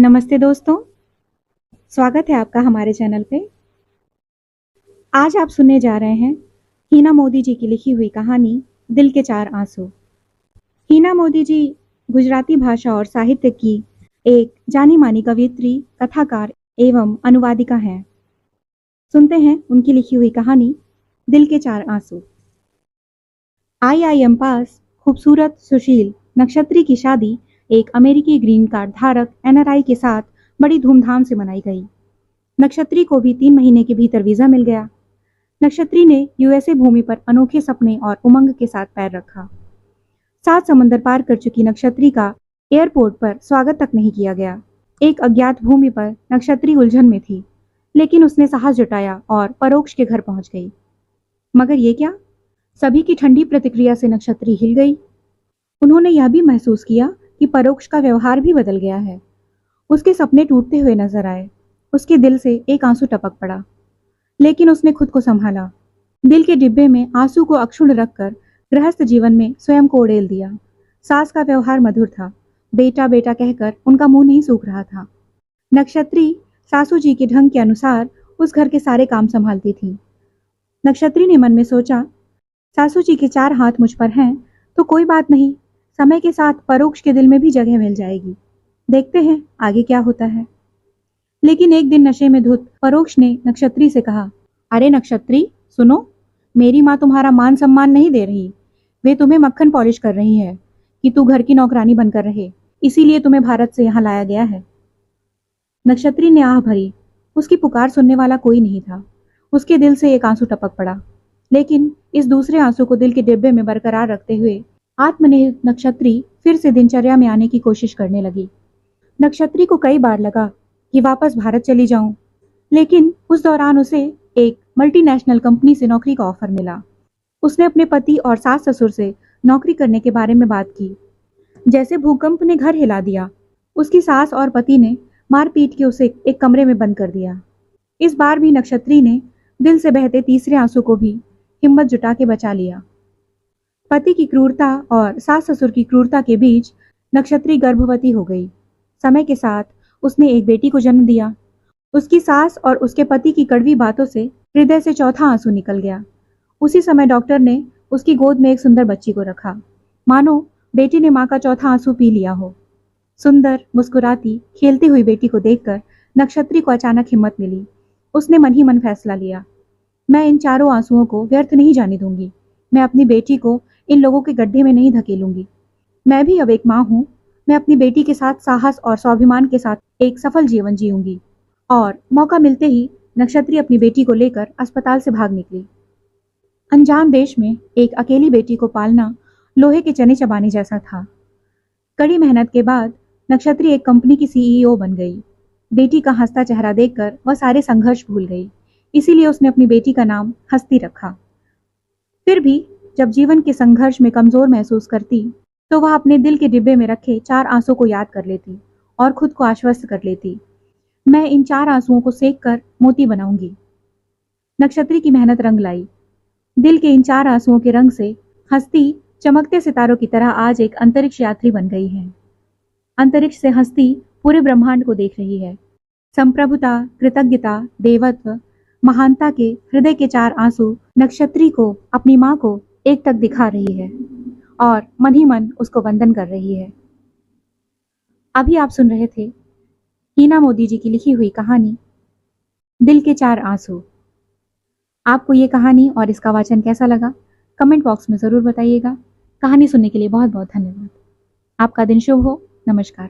नमस्ते दोस्तों, स्वागत है आपका हमारे चैनल पे। आज आप सुनने जा रहे हैं हीना मोदी जी की लिखी हुई कहानी दिल के चार आंसू। हीना मोदी जी गुजराती भाषा और साहित्य की एक जानी मानी कवयित्री, कथाकार एवं अनुवादिका हैं। सुनते हैं उनकी लिखी हुई कहानी दिल के चार आंसू। IIM पास खूबसूरत सुशील नक्षत्री की शादी एक अमेरिकी ग्रीन कार्ड धारक NRI के साथ बड़ी धूमधाम से मनाई गई। नक्षत्री को भी 3 महीने के भीतर वीजा मिल गया। नक्षत्री ने USA भूमि पर अनोखे सपने और उमंग के साथ पैर रखा। 7 समंदर पार कर चुकी नक्षत्री का एयरपोर्ट पर स्वागत तक नहीं किया गया। एक अज्ञात भूमि पर नक्षत्री उलझन में थी, लेकिन उसने साहस जुटाया और परोक्ष के घर पहुंच गई। मगर ये क्या? सभी की ठंडी प्रतिक्रिया से नक्षत्री हिल गई। उन्होंने यह भी महसूस किया कि परोक्ष का व्यवहार भी बदल गया है। उसके सपने टूटते हुए नजर आए। उसके दिल से एक आंसू टपक पड़ा, लेकिन उसने खुद को संभाला। दिल के डिब्बे में आंसू को अक्षुण्ण रखकर गृहस्थ जीवन में स्वयं को उड़ेल दिया। सास का व्यवहार मधुर था। बेटा बेटा कहकर उनका मुंह नहीं सूख रहा था। नक्षत्री सासू जी के ढंग के अनुसार उस घर के सारे काम संभालती थी। नक्षत्री ने मन में सोचा, सासू जी के 4 हाथ मुझ पर हैं तो कोई बात नहीं, समय के साथ परोक्ष के दिल में भी जगह मिल जाएगी। देखते हैं आगे क्या होता है। लेकिन एक दिन नशे में धुत परोक्ष ने नक्षत्री से कहा, अरे नक्षत्री सुनो, मेरी माँ तुम्हारा मान सम्मान नहीं दे रही। वे तुम्हें मक्खन पॉलिश कर रही है कि तू घर की नौकरानी बनकर रहे, इसीलिए तुम्हें भारत से यहाँ लाया गया है। नक्षत्री ने आह भरी। उसकी पुकार सुनने वाला कोई नहीं था। उसके दिल से एक आंसू टपक पड़ा, लेकिन इस दूसरे आंसू को दिल के डिब्बे में बरकरार रखते हुए आत्मनिहित नक्षत्री फिर से दिनचर्या में आने की कोशिश करने लगी। नक्षत्री को कई बार लगा कि वापस भारत चली जाऊं, लेकिन उस दौरान उसे एक मल्टीनेशनल कंपनी से नौकरी का ऑफर मिला। उसने अपने पति और सास ससुर से नौकरी करने के बारे में बात की। जैसे भूकंप ने घर हिला दिया, उसकी सास और पति ने मार पीट के उसे एक कमरे में बंद कर दिया। इस बार भी नक्षत्री ने दिल से बहते तीसरे आंसू को भी हिम्मत जुटा के बचा लिया। पति की क्रूरता और सास ससुर की क्रूरता के बीच नक्षत्री गर्भवती हो गई। समय के साथ उसने एक बेटी को जन्म दिया। उसकी सास और उसके पति की कड़वी बातों से हृदय से चौथा आंसू निकल गया। उसी समय डॉक्टर ने उसकी गोद में एक सुंदर बच्ची को रखा, मानो बेटी ने माँ का चौथा आंसू पी लिया हो। सुंदर, मुस्कुराती, खेलती हुई बेटी को देखकर नक्षत्री को अचानक हिम्मत मिली। उसने मन ही मन फैसला लिया, मैं इन चारों आंसुओं को व्यर्थ नहीं जाने दूंगी। मैं अपनी बेटी को इन लोगों के गड्ढे में नहीं धकेलूंगी। मैं भी अब एक माँ हूँ। मैं अपनी बेटी के साथ साहस और स्वाभिमान के साथ एक सफल जीवन जीऊंगी। और मौका मिलते ही नक्षत्री अपनी बेटी को लेकर अस्पताल से भाग निकली। अनजान देश में एक अकेली बेटी को पालना लोहे के चने चबाने जैसा था। कड़ी मेहनत के बाद नक्षत्री एक कंपनी की CEO बन गई। बेटी का हंसता चेहरा देखकर वह सारे संघर्ष भूल गई, इसीलिए उसने अपनी बेटी का नाम हस्ती रखा। फिर भी जब जीवन के संघर्ष में कमजोर महसूस करती, तो वह अपने दिल के डिब्बे में रखे 4 आंसू को याद कर लेती और खुद को आश्वस्त कर लेती, मैं इन 4 आंसुओं को सेक कर मोती बनाऊंगी। नक्षत्री की मेहनत रंग लाई। दिल के इन 4 आंसुओं के रंग से हस्ती चमकते सितारों की तरह आज एक अंतरिक्ष यात्री बन गई है। अंतरिक्ष से हस्ती पूरे ब्रह्मांड को देख रही है। संप्रभुता, कृतज्ञता, देवत्व, महानता के हृदय के 4 आंसू नक्षत्री को, अपनी माँ को एक तक दिखा रही है और मन ही मन उसको वंदन कर रही है। अभी आप सुन रहे थे हीना मोदी जी की लिखी हुई कहानी दिल के 4 आंसू। आपको ये कहानी और इसका वाचन कैसा लगा, कमेंट बॉक्स में ज़रूर बताइएगा। कहानी सुनने के लिए बहुत बहुत धन्यवाद। आपका दिन शुभ हो। नमस्कार।